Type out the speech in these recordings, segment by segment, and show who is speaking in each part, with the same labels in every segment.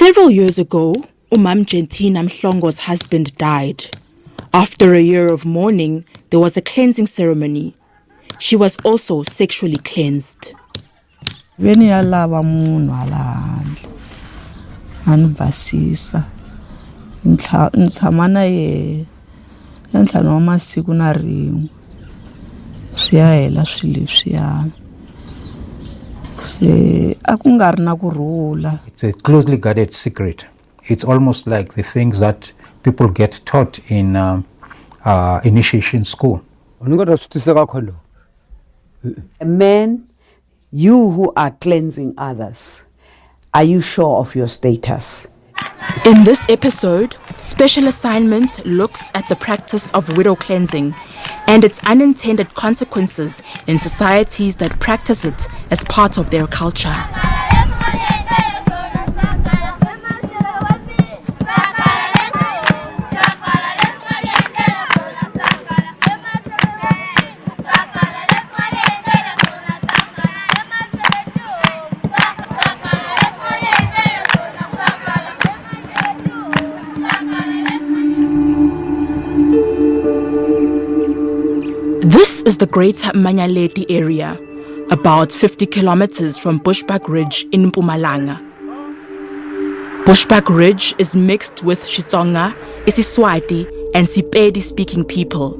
Speaker 1: Several years ago, Umam Gentina Mhlongo's husband died. After a year of mourning, there was a cleansing ceremony. She was also sexually cleansed.
Speaker 2: Veni ya lava munhu hala handle a ni basisa ni tshama na ye entlhanu wa masiku na rin'we swi ya hela swilo leswiyani se a ku nga ri na kurhula.
Speaker 3: It's a closely guarded secret. It's almost like the things that people get taught in initiation school.
Speaker 4: Men, you who are cleansing others, are you sure of your status?
Speaker 1: In this episode, Special Assignment looks at the practice of widow cleansing and its unintended consequences in societies that practice it as part of their culture. This is the Greater Manyaleti area, about 50 kilometers from Bushbuck Ridge in Mpumalanga. Bushbuck Ridge is mixed with Xitsonga, isiSwati, and Sepedi-speaking people.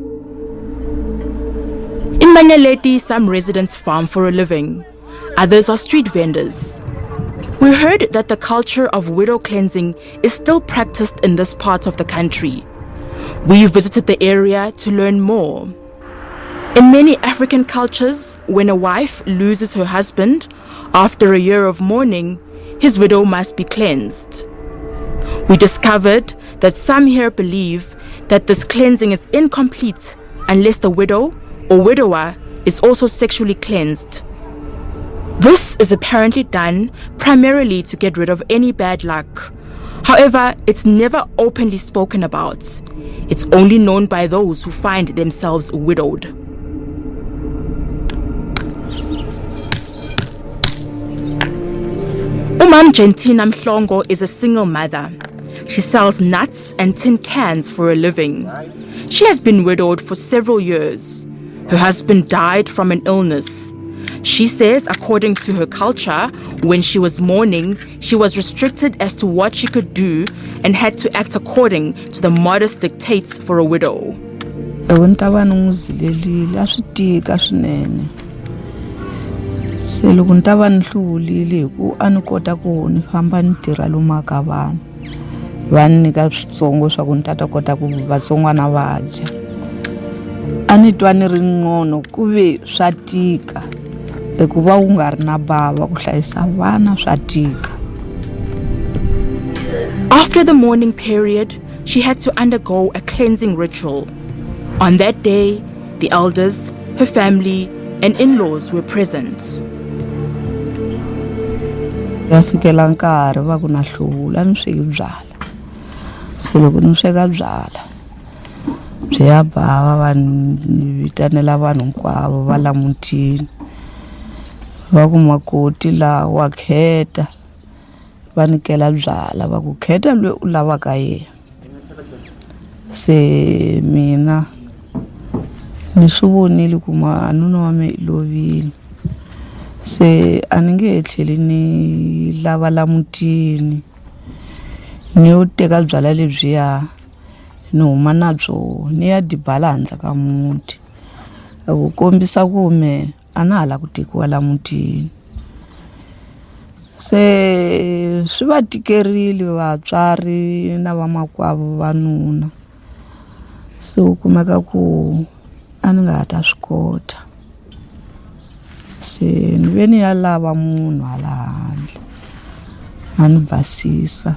Speaker 1: In Manyaleti, some residents farm for a living. Others are street vendors. We heard that the culture of widow cleansing is still practiced in this part of the country. We visited the area to learn more. In many African cultures, when a wife loses her husband, after a year of mourning, his widow must be cleansed. We discovered that some here believe that this cleansing is incomplete unless the widow or widower is also sexually cleansed. This is apparently done primarily to get rid of any bad luck. However, it's never openly spoken about. It's only known by those who find themselves widowed. Umam Gentina Mhlongo is a single mother. She sells nuts and tin cans for a living. She has been widowed for several years. Her husband died from an illness. She says, according to her culture, when she was mourning, she was restricted as to what she could do and had to act according to the modest dictates for a widow.
Speaker 2: Se loko ni ta va ni hlulile hi ku a ni kota ku ni famba ni tirha lomu ka vanhu va ni nyika switsongo swa ku ni ta kota ku vatsongwana va dya a ni twa ni ri ngcono ku ve swa tika hikuva u nga ri na bava ku hlayisa vana swa tika.
Speaker 1: After the mourning period, she had to undergo a cleansing ritual. On that day, the elders, her family, and in-laws were present.
Speaker 2: Ya fikela nkarhi va ku na hlula ni sweki byala se loko ni sweka byala byi ya bava va ni vitanela vanhu hinkwavo va la mutini va ku makoti la wa kheta va nikela byala va ku kheta loyi u lavaka yena se mina ni swi vonile ku nuna wa me lovile se a ni nge tlheli ni lava la mutini ni yo teka byala lebyiya ni huma na byo ni ya dibala handle ka muti ku kombisa ku me a na hala ku tekiwa la mutini se swi va tikerile vatswari na vamakwavo vanuna se u kumeka ku a ni nga ta swi kota se ni ve ni ya lava munhu hala handle a ni basisa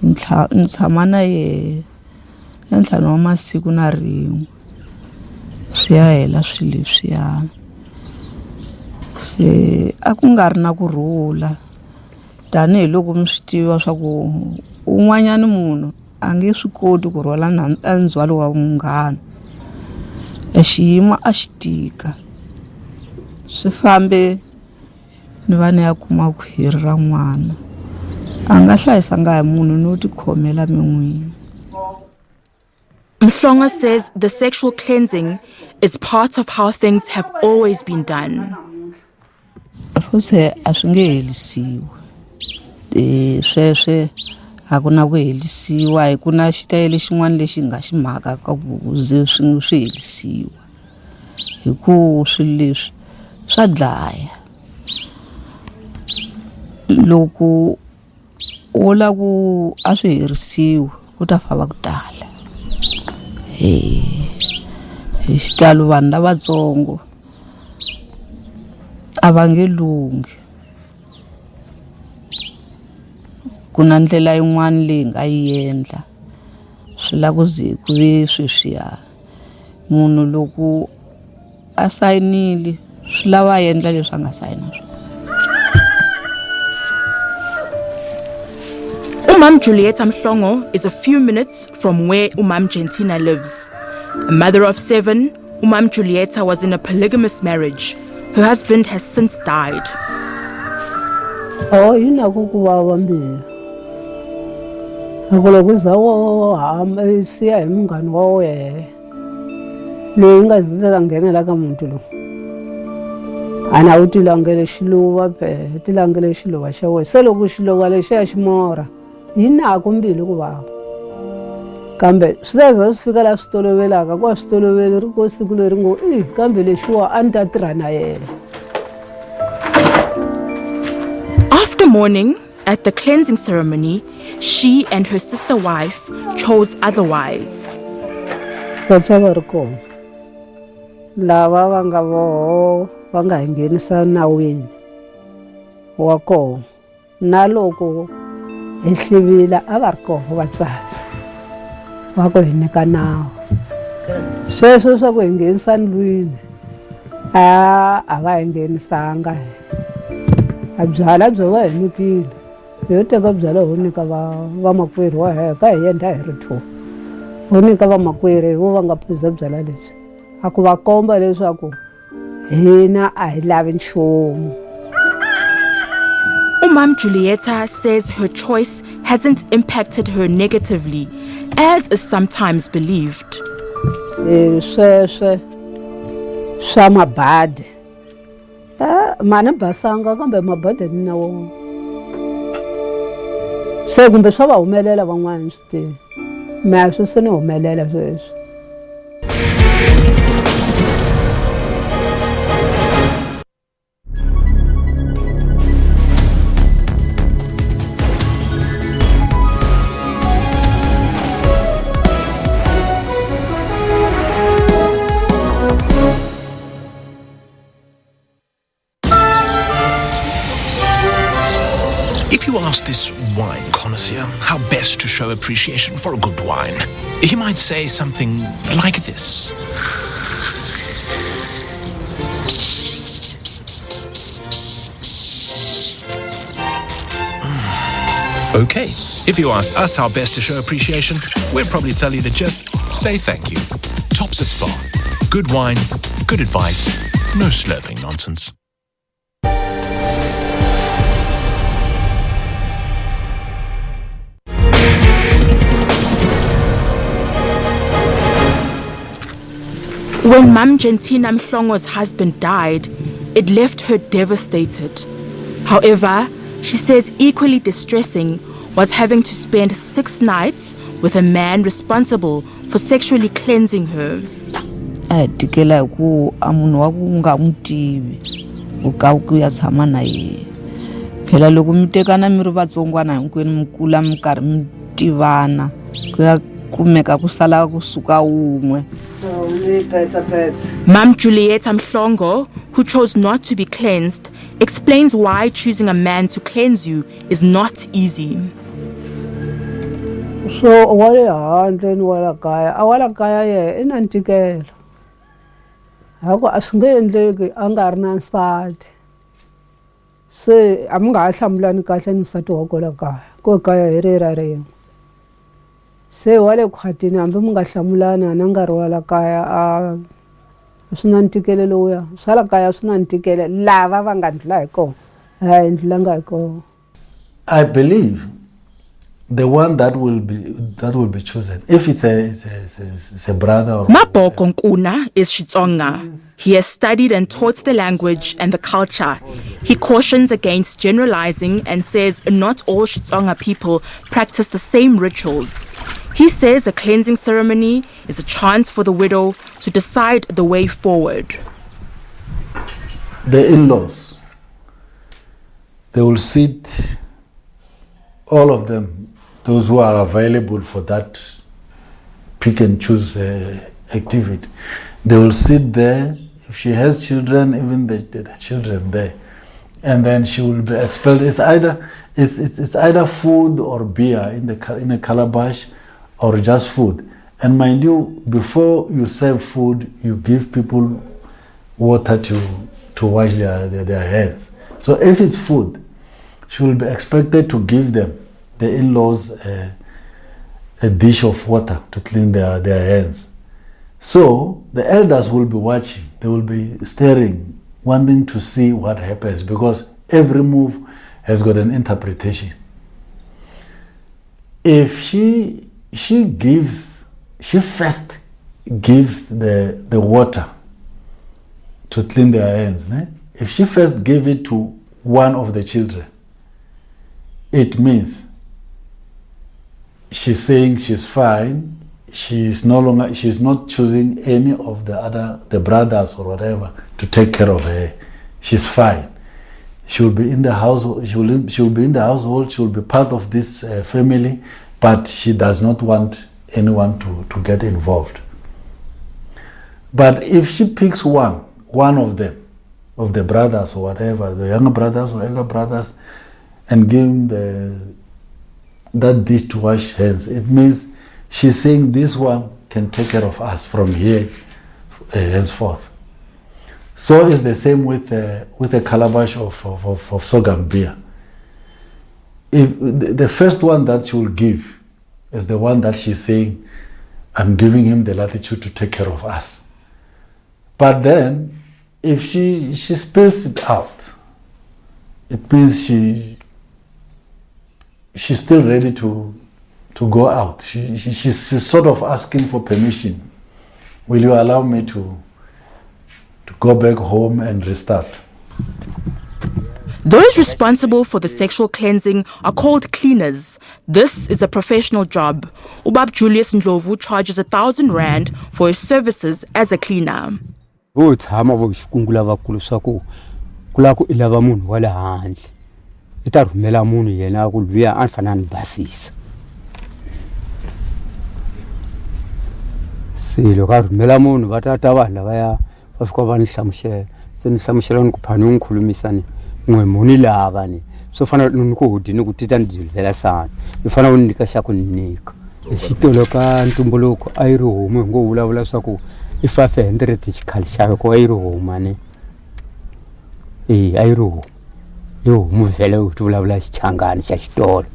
Speaker 2: ni tshama na ye entlhanu wa masiku na rin'we swi ya hela swilo leswiyani se a ku nga ri na kurhula tanihiloko mi swi tiva swa ku un'wanyana munhu a nge swi koti ku rhwala ndzhwalo wa munghana xiyimo a xi tika swi fambe ni va ni ya kuma khwiri ra n'wana a nga hlayisanga hi munhu no tikhomela min'wini.
Speaker 1: Mhlongo says the sexual cleansing is part of how things have always been done.
Speaker 2: Fose a swi nge helisiwi. Sweswe a ku na ku helisiwa hi ku na xitayele xin'wana lexi nga xi mhaka ka ku ze swi helisiwa. Hi ku swilo leswi swa dlaya. Loko o la ku a swi herisiwi ku ta fa va ku tala. Hi xitalo vanhu lavatsongo a va nge lungi. Ku na ndlela yin'wana leyi nga yi endla swi la ku ze ku ve sweswiya munhu loko a sayinile swi lava a endla leswi a nga sayina swona.
Speaker 1: Umam Julieta Mhlongo is a few minutes from where Umam Gentina lives. A mother of 7, Umam Julieta was in a polygamous marriage. Her husband has since died.
Speaker 5: Oh, yinako ku vava mbilu. Loko loko za wo hamba siya hi munghana wa wena loyi nga zitela nghenela ka muti lowu. Ana u tilangele xiluva pe, tilangele xiluva xa wena. Se loko xiluva lexiya xi mora, yinako mbilu ku vava. Kambe swi za swi fika la swi tolovelaka ku a swi toloveli ri ko siku leri ngo kambe lexiwa a ni ta tirha na yena.
Speaker 1: After mourning, at the cleansing ceremony, she and her sister wife chose otherwise.
Speaker 5: Vatsa va ri kona. Lava va nga voho va nga hi nghenisa nawini wa kona. Na loko hi hlivila a va ri kona vatswatsi va ku hi nyika nawu. Sweswo swa ku hi nghenisa ndlwini a va hi nghenisanga. A byala byo va hi nyikile. Yo teka byala ho nyika vamakwerhu wa hina ka hi endla hi ri 2. Ho nyika vamakwerhu vo va nga phuza byala lebyi. A ku va komba leswaku hina a hi lavi nchumu.
Speaker 1: Umam Julieta says her choice hasn't impacted her negatively, as is sometimes believed.
Speaker 5: Sweswe swa mabadi. Mane basanga kambe mabadi ni na wona. Se kumbe swa va humelela van'wana swi tivi. Me swi se ni humelela sweswo.
Speaker 6: If you ask this wine connoisseur how best to show appreciation for a good wine, he might say something like this. Okay, if you ask us how best to show appreciation, we'll probably tell you to just say thank you. Tops at Spa. Good wine, good advice, no slurping nonsense.
Speaker 1: When Mam Gentina Mhlongo's husband died, it left her devastated. However, she says equally distressing was having to spend 6 nights with a man responsible for sexually cleansing her.
Speaker 2: A tikela ku a munhu wa ku nga n'wi tivi u ka ku ya tshama na yena. Phela loko mi tekana mi ri vatsongwana hinkwenu mi kula mi karhi mi tivana ku ya kumeka ku sala ku suka un'we.
Speaker 1: Mam Julieta Mhlongo, who chose not to be cleansed, explains why choosing a man to cleanse you is not easy.
Speaker 5: So wale handle ni wala kaya ye ina ntikelo. Hako asinge endleki a nga ri na nsati. Se a mi nga ha hlamulani kahle ni nsati wa kwala kaya. Ko kaya hi rera rin'we. Se wale khwatini hambi mi nga hlamulana na nkarhi wala kaya a swi na ntikelo lowuya. Swala kaya swi na ntikelo lava va nga ndlula hi kona. A hi ndlulanga hi kona.
Speaker 7: I believe the one that will be chosen, if it's a brother or
Speaker 1: Maboko Nkuna is Xitsonga. He has studied and taught the language and the culture. He cautions against generalizing and says not all Xitsonga people practice the same rituals. He says a cleansing ceremony is a chance for the widow to decide the way forward.
Speaker 7: The in-laws, they will sit, all of them, those who are available for that pick and choose activity. They will sit there. If she has children, even the children there, and then she will be expelled. It's either food or beer in a calabash, or just food. And mind you, before you serve food, you give people water to wash their hands. So if it's food, she will be expected to give them, the in-laws, a dish of water to clean their hands. So the elders will be watching. They will be staring, wanting to see what happens, because every move has got an interpretation. If she first gives the water to clean their hands, if she first gave it to one of the children, it means she's saying she's fine. She's not choosing any of the brothers or whatever to take care of her. She's fine. She will be in the household. She will be in the household. She will be part of this family, but she does not want anyone to get involved. But if she picks one of them, of the brothers or whatever, the younger brothers or elder brothers, and give him that dish to wash hands, it means she's saying this one can take care of us from here henceforth. So it's the same with a calabash of sorghum beer. If the first one that she will give is the one that she's saying, I'm giving him the latitude to take care of us. But then, if she spills it out, it means she's still ready to go out. She's sort of asking for permission. Will you allow me to go back home and restart?
Speaker 1: Those responsible for the sexual cleansing are called cleaners. This is a professional job. Ubab Julius Ndlovu charges 1,000 rand for his services as a cleaner.
Speaker 8: Tshama vo xikungula vakulu swa ku kula ku ilava munhu wa le handle I ta rhumela munhu yena ku luya a fana ni basisa se loko a rhumela munhu va ta vanhu lavaya va fika va ni hlamusela se ni hlamusela ni ku phani ni khulumisa ni n'we muni lava ni so fana ni ku hudini ku tita ni dzivela sana ni fana u nyika xa ku nyika xitolo ka ntumbuluko a yi ri homu ngo vulavula swa ku I 500 culture ko a yi ri homu ne a yi ri homu yo muvhele u vulavula xichangani xa xitolo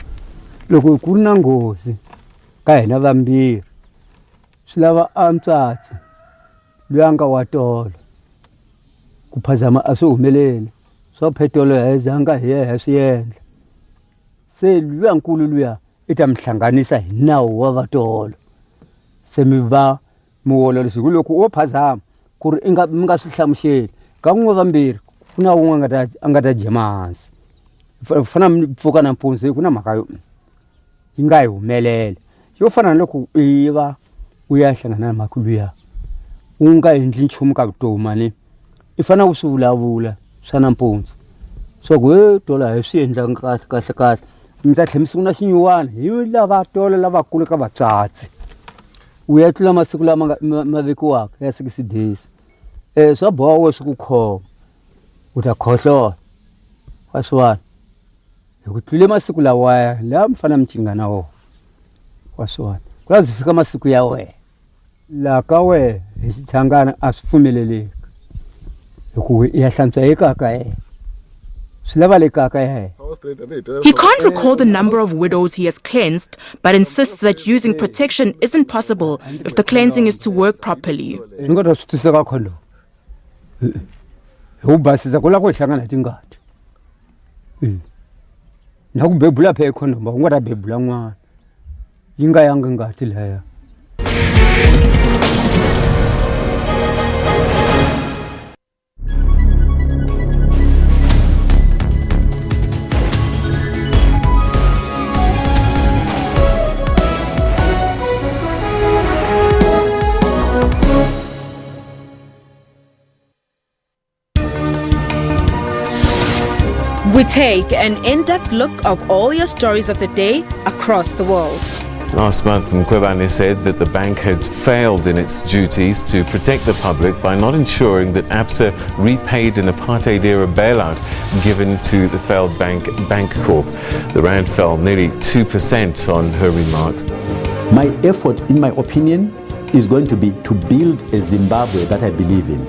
Speaker 8: loko ku ri na nghozi ka hina vambirhi swi lava antswatsi loyi a nga wa tolo ku phazama a swi humeleli swa petrol hezanga hi swi endla se luya nkulu luya I ta mihlanganisa hi nawu wa vatolo se mi va muwolo lesiku loko o phazama ku ri mi nga swi hlamuseli ka n'we vambirhi ku na wun'we a nga ta jema hansi fana mi pfuka nampundzu ku na mhaka yo yi nga hi humelela yo fana na loko I va u ya hlangana na mhaka luya u nga endli nchumu ka vutomi ne I fana ku swi vulavula swa nampundzu so ku tola hi swi endla kahle mi ta tlhemisiku na xinyuwana hi lava tolo lavakulu ka vatswatsi u ya tlula masiku lama ma vekiwaka ya 6 days swa boha we swi ku khoma u ta khohlola wa swona hi ku tlule masiku lawa la mfana mcinga na wo wa swona ku ya fika masiku ya we la ka we hi xichangana a swi pfumeleleki hi ku ya hlantswa ekaka
Speaker 1: He can't recall the number of widows he has cleansed, but insists that using protection isn't possible if the cleansing is to work properly.
Speaker 8: na ku bebula phe condom ba ngora bebula n'wana yi nga yanga ngati leya.
Speaker 9: We take an in-depth look of all your stories of the day across the world.
Speaker 10: Last month, Mkhwebane said that the bank had failed in its duties to protect the public by not ensuring that ABSA repaid an apartheid-era bailout given to the failed bank, Bank Corp. The rand fell nearly 2% on her remarks.
Speaker 11: My effort, in my opinion, is going to be to build a Zimbabwe that I believe in,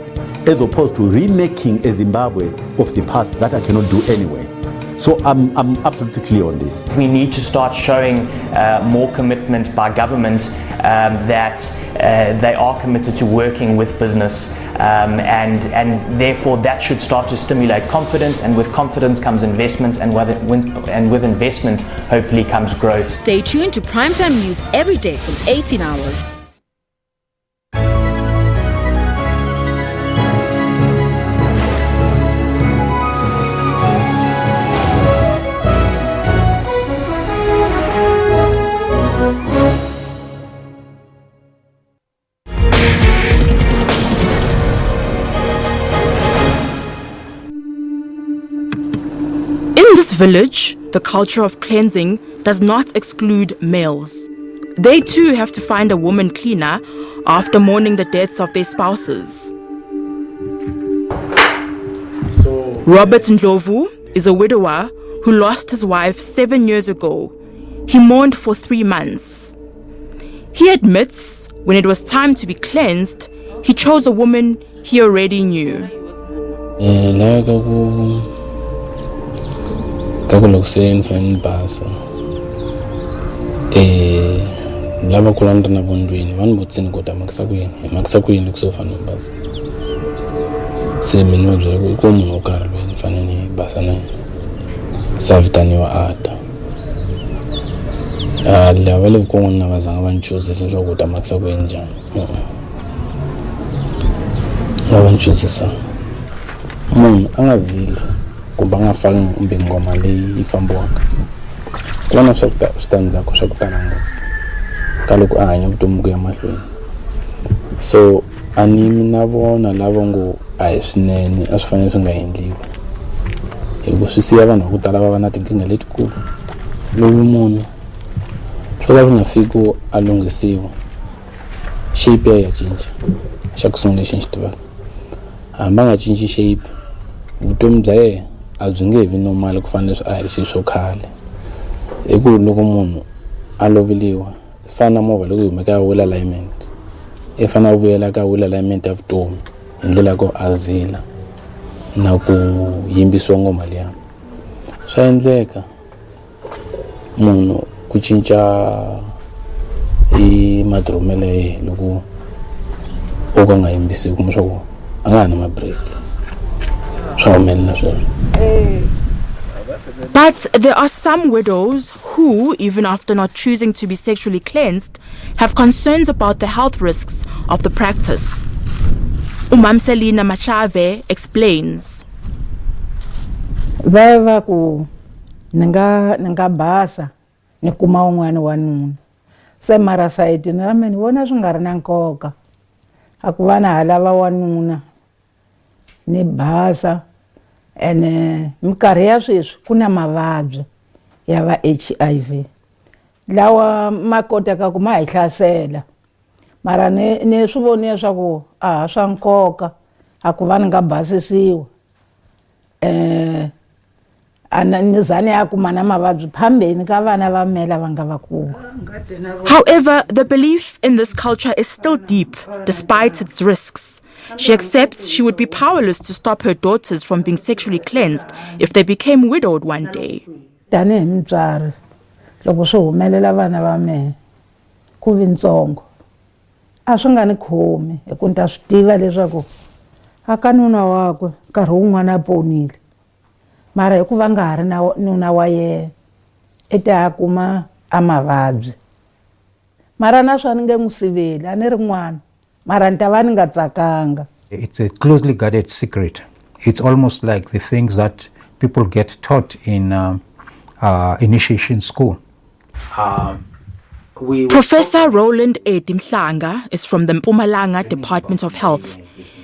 Speaker 11: as opposed to remaking a Zimbabwe of the past that I cannot do anyway. So I'm absolutely clear on this.
Speaker 12: We need to start showing more commitment by government that they are committed to working with business, and therefore that should start to stimulate confidence, and with confidence comes investment, and with investment hopefully comes growth.
Speaker 9: Stay tuned to Primetime News every day from 18 hours.
Speaker 1: In this village, the culture of cleansing does not exclude males. They too have to find a woman cleaner after mourning the deaths of their spouses. Robert Ndlovu is a widower who lost his wife 7 years ago. He mourned for 3 months. He admits when it was time to be cleansed, he chose a woman he already knew.
Speaker 13: Kakulokuseni fana basa lava kulanda na vondweni vanhu vutsini kota makisakwini kusofana basa se mina vabyela ku munhu wo karhi loyi ni fanele ni basa na sa vitaniwa lava le kun'wana na va zanga va ni chuzisa leswaku u ta makisa ku yini njhani a va ni chuzisa munhu a nga zili kumbe a nga faki kumbe ngoma leyi yi fambiwaka ku va na switandzhaku swa ku tala ngopfu ka loko a hanya vutomi ku ya mahlweni. So a ni na vona lava ngo a hi swinene a swi fanele swi nga endliwi hikuva swi siya vanhu va ku tala va va na tinkingha letikulu. Loyi munhu swo ka swi nga fiki ku a lunghisiwa shape ya cinca xa ku sungula lexi ni xi tivaka hamba nga cinci shape vutomi bya yena a byi nge vi normal ku fana leswi a hi ri xi swo khale hi ku loko munhu a loveliwa fana na movha loko humeka wheel alignment i fana vuyela ka wheel alignment ya vutomi hi ndlela ko azila na ku yimbisiwa ngoma liya swa endleka munhu ku cinca i madrumela ye loko o ka nga yimbisiwi kuma swa ku a nga ha na mabreak swa humelela sweswo.
Speaker 1: But there are some widows who, even after not choosing to be sexually cleansed, have concerns about the health risks of the practice. Umamselina Machave explains.
Speaker 5: Vava ku ninga basa ni kuma un'wana wanuna se mara side na mina vona swi nga ri na nkoka a ku va na halava wanuna ni basa ene minkarhi ya sweswi ku na mavabyi ya va HIV lawa ma kotaka ku ma hi hlasela mara ni swi voni leswaku a swa nkoka a ku va ni nga basisiwa anizane ya kuma na mavabyi phambeni ka vana va mela va nga vakulu.
Speaker 1: However, the belief in this culture is still deep, despite its risks. She accepts she would be powerless to stop her daughters from being sexually cleansed if they became widowed one day.
Speaker 5: Tanihi mutswari loko swi humelela vana va mehe ku vi ntsongo a swi nga ni khomi hi ku ni ta swi tiva leswaku aka nuna wakwe nkarhi wun'wana a ponile mara hikuva nga ha ri na nuna wa yena i ta kuma a mavabyi mara naswona ni nge n'wi siveli a ni ri n'wana mara ni ta va ni nga tsakanga.
Speaker 3: It's a closely guarded secret. It's almost like the things that people get taught in initiation school.
Speaker 1: Professor Roland A. Dimhlanga is from the Mpumalanga Department of Health.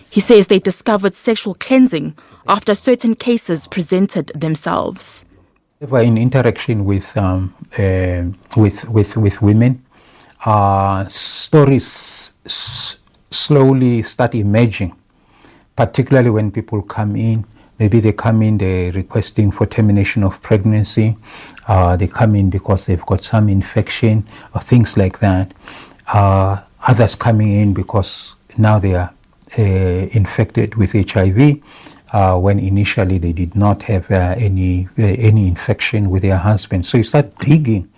Speaker 1: He says they discovered sexual cleansing after certain cases presented themselves.
Speaker 3: In interaction with women, stories slowly start emerging, particularly when people come in. Maybe they come in, they're requesting for termination of pregnancy. They come in because they've got some infection or things like that. Others coming in because now they are infected with HIV when initially they did not have any infection with their husband. So you start digging.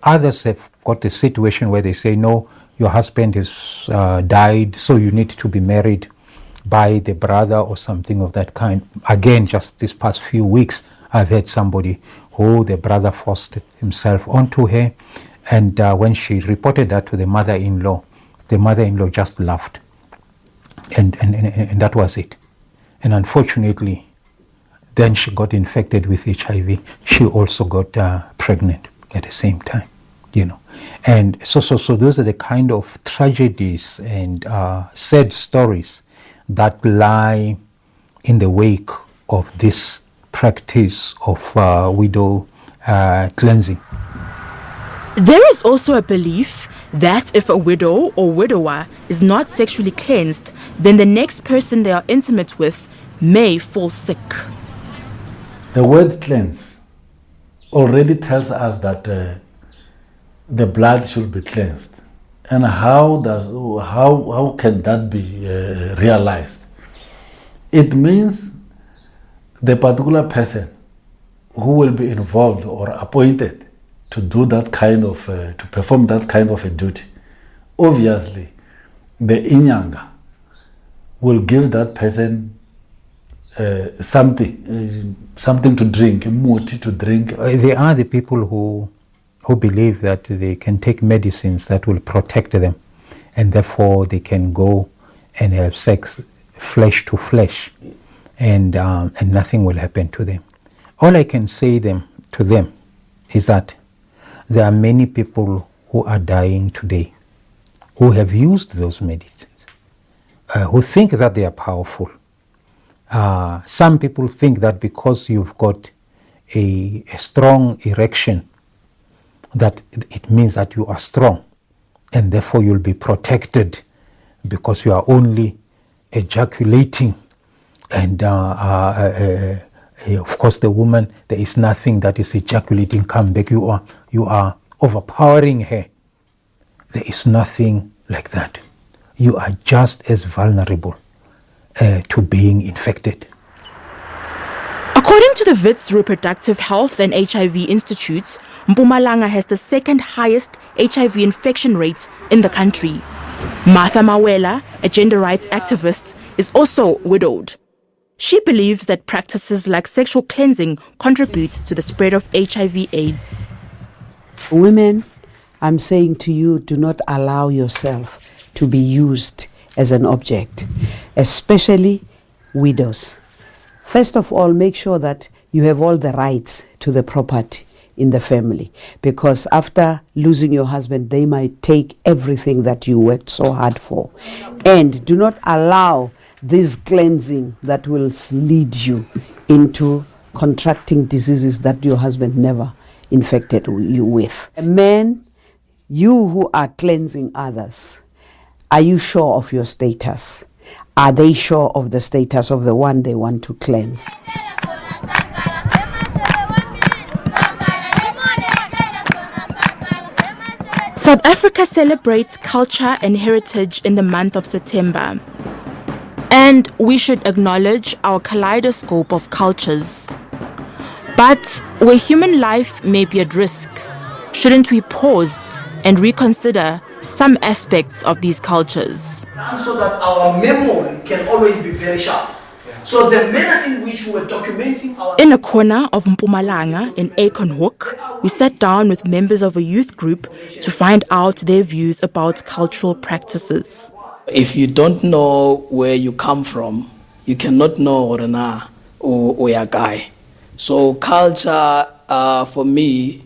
Speaker 3: Others have got a situation where they say, no, your husband has died, so you need to be married by the brother or something of that kind. Again, just this past few weeks, I've had somebody who the brother forced himself onto her, and when she reported that to the mother-in-law just laughed, and that was it. And unfortunately, then she got infected with HIV. She also got pregnant at the same time, you know. And so those are the kind of tragedies and sad stories that lie in the wake of this practice of widow cleansing.
Speaker 1: There is also a belief that if a widow or widower is not sexually cleansed, then the next person they are intimate with may fall sick.
Speaker 7: The word cleanse already tells us that the blood should be cleansed. And how can that be realized? It means the particular person who will be involved or appointed to do that kind of, to perform that kind of a duty. Obviously, the inyanga will give that person something to drink, muti to drink.
Speaker 3: They are the people who believe that they can take medicines that will protect them, and therefore they can go and have sex flesh to flesh, and nothing will happen to them. All I can say to them is that there are many people who are dying today who have used those medicines, who think that they are powerful. Some people think that because you've got a strong erection, that it means that you are strong, and therefore you'll be protected because you are only ejaculating. And of course the woman, there is nothing that is ejaculating come back. You are overpowering her. There is nothing like that. You are just as vulnerable to being infected.
Speaker 1: According to the WITS Reproductive Health and HIV Institute, Mpumalanga has the second highest HIV infection rate in the country. Martha Mawela, a gender rights activist, is also widowed. She believes that practices like sexual cleansing contribute to the spread of HIV/AIDS.
Speaker 4: Women, I'm saying to you, do not allow yourself to be used as an object, especially widows. First of all, make sure that you have all the rights to the property in the family, because after losing your husband, they might take everything that you worked so hard for. And do not allow this cleansing that will lead you into contracting diseases that your husband never infected you with. Men, you who are cleansing others, are you sure of your status? Are they sure of the status of the one they want to cleanse?
Speaker 1: South Africa celebrates culture and heritage in the month of September. And we should acknowledge our kaleidoscope of cultures. But where human life may be at risk, shouldn't we pause and reconsider some aspects of these cultures?
Speaker 14: So that our memory can always be very sharp. So the manner in which we were documenting our...
Speaker 1: In a corner of Mpumalanga in Acornhoek, we sat down with members of a youth group to find out their views about cultural practices.
Speaker 14: If you don't know where you come from, you cannot know Orana or Oyagai. So culture, for me,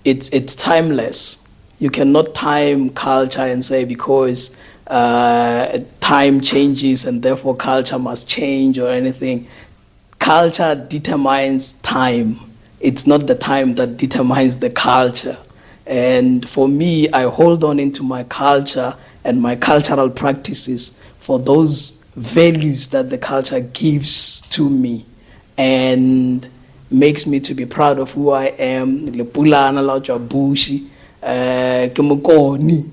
Speaker 14: it's timeless. You cannot time culture and say because time changes and therefore culture must change or anything. Culture determines time. It's not the time that determines the culture. And for me, I hold on into my culture and my cultural practices for those values that the culture gives to me and makes me to be proud of who I am. Lepulana la jabushi, kemokoni.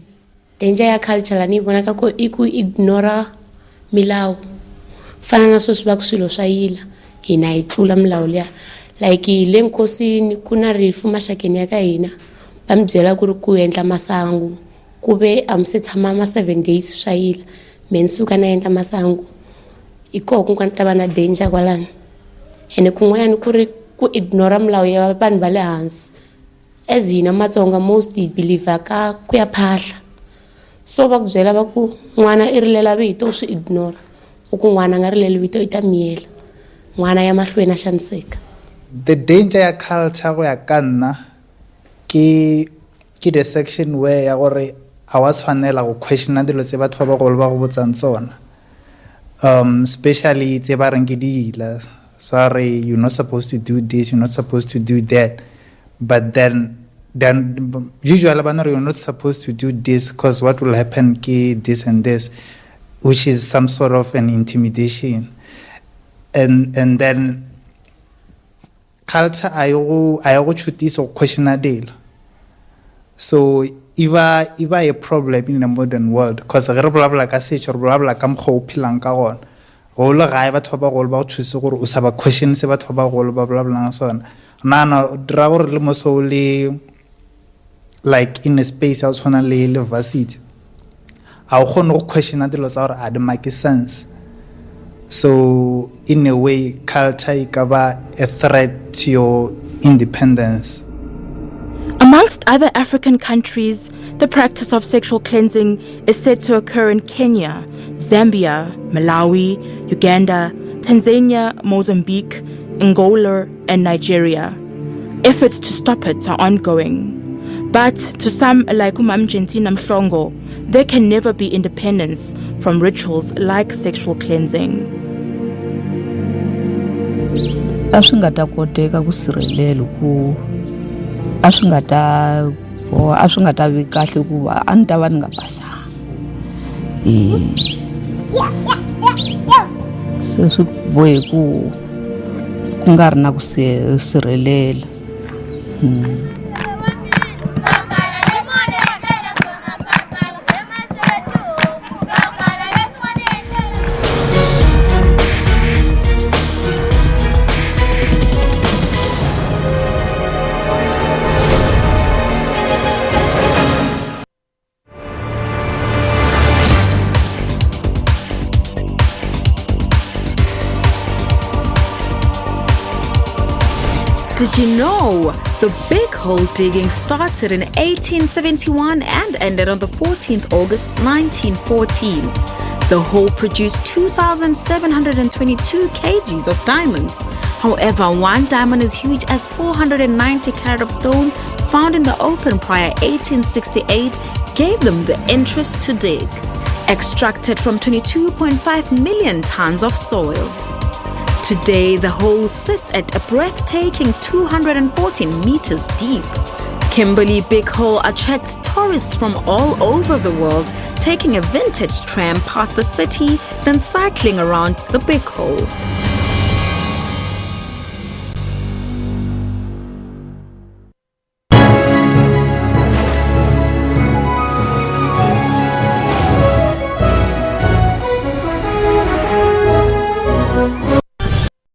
Speaker 15: Danger ya culture ni bona kako iku ignora milawu. Fana na sweswi va ku swilo swa yila hina hi tlula milawu liya. Like le nkosini kuna rifu maxakeni ya ka hina va mi byela ku ri ku endla masangu ku ve a mi se tshama ma 7 days swa yila me ni suka na endla masangu hi koho ku nga ta va na danger kwalani ene kun'wanyani ku ri ku ignora milawu ya vanhu va le hansi as hina Matsonga mostly believe ka ku ya phahla so va ku byela va ku n'wana I rilela vito swi ignora u ku n'wana nga rileli vito I ta miyela n'wana ya mahlweni a xaniseka.
Speaker 16: The danger ya culture go ya ka nna ke the section where ya gore a wa tshwanela go questiona dilo tse batho ba bagolo ba go botsang tsona, especially tse ba reng ke dila. Sorry, you're not supposed to do this, you're not supposed to do that, but then usually you're not supposed to do this because what will happen ke this and this, which is some sort of an intimidation. And then culture I go choose or question a deal. So if a problem in the modern world, because re bla bla ka se or bla bla ka mkho philang ka gona go le ga ba thoba go ba thuse gore o sa ba question se ba thoba go ba bla bla sona na dra gore le mosole like in a space out hona le university a go no question a dilo tsa gore a de make sense. So in a way culture ikaba a threat to your independence.
Speaker 1: Amongst other African countries, the practice of sexual cleansing is said to occur in Kenya, Zambia, Malawi, Uganda, Tanzania, Mozambique, Angola, and Nigeria. Efforts to stop it are ongoing. But to some like Umam Gentina Mhlongo, there can never be independence from rituals like sexual cleansing.
Speaker 2: A swi nga ta koteka ku sirhelela ku a swi nga ta vi kahle ku a ni ta va ni nga basanga se swi bohe ku nga ri na ku sirhelela.
Speaker 9: Did you know the big hole digging started in 1871 and ended on the 14th August 1914? The hole produced 2,722 kgs of diamonds. However, one diamond as huge as 490 carat of stone found in the open prior 1868 gave them the interest to dig. Extracted from 22.5 million tons of soil. Today, the hole sits at a breathtaking 214 meters deep. Kimberley Big Hole attracts tourists from all over the world, taking a vintage tram past the city, then cycling around the Big Hole.